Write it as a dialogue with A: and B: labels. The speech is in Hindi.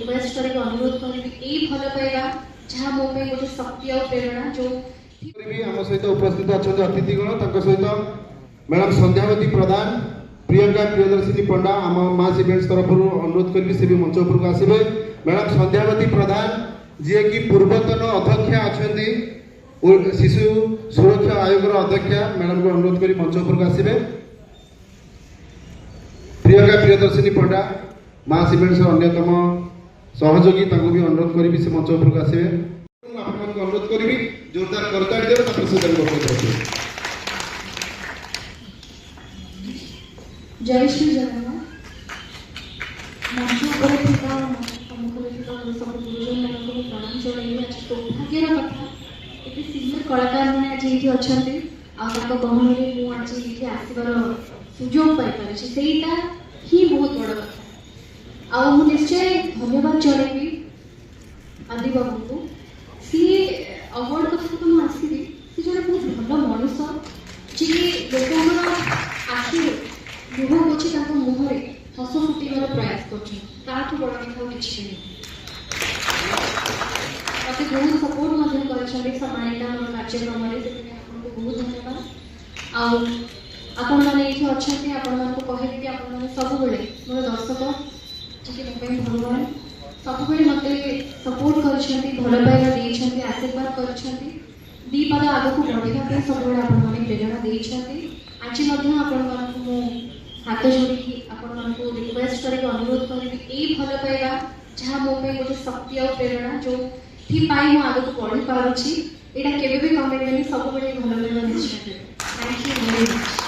A: रिक्वेस्ट करके अनुरोध करी यही भल पाइबा जहाँ मो पे गोटे शक्ति और प्रेरणा जो
B: आम सहित उपस्थित अच्छा अतिथिगण सहित मैडम संध्यावती प्रधान प्रियंका प्रियदर्शिनी पंडा आम मास इवेंट्स तरफ अनुरोध करी से भी मंच उपरक आसबे। मैडम संध्यावती प्रधान जी की पूर्वतन अध्यक्षा अच्छा शिशु सुरक्षा आयोग अध्यक्षा मैडम को अनुरोध करी मंच उपरक आसबे। प्रियंका प्रियदर्शिनी पंडा मास इवेंट्स अन्यतम सहयोगी भी अनुरोध करी से मंच उपरक आसबे। अनुरोध करी जोरदार करताड़ी देवे
A: जय श्री जगन्नाथ मंच पर सम्मुखें सब गुरुजन मान को प्रणाम जणाइबी। आज सौभाग्यर कथा ये सिनियर कलाकार मैंने आज ये अच्छा गहन में आज ये आसबार सुजोग पाई से ही बहुत बड़ कथा। आ निश्चय धन्यवाद जणाइबी आदि बाबू को सी अवार्ड कथा तो मुझे आसबी सी जन बहुत भल मनीष जी लोक आखि लुह अच्छी मुहर हस फुटार प्रयास कर बड़ कथा किसी मत बहुत सपोर्ट करमानिका कार्यक्रम आपको बहुत धन्यवाद। आपण मैंने ये अच्छा आपण मान कहबी कि आपण मैंने सब मोर दर्शक जी मोबाइल भगवान सब मत सपोर्ट कर भल पाइबा देते आशीर्वाद कर दी पाद आग को बढ़ाई सब आपने प्रेरणा देते। आज आपण हाथ जोड़ी आपण रिक्वेस्ट करके अनुरोध करी यही भल पाइबा जहाँ मो पे गोटे शक्ति और प्रेरणा जो आग को बढ़ी पार्टी यहाँ केवे भी कमेबे सब भल पाइबा निश्चय। Thank you very much.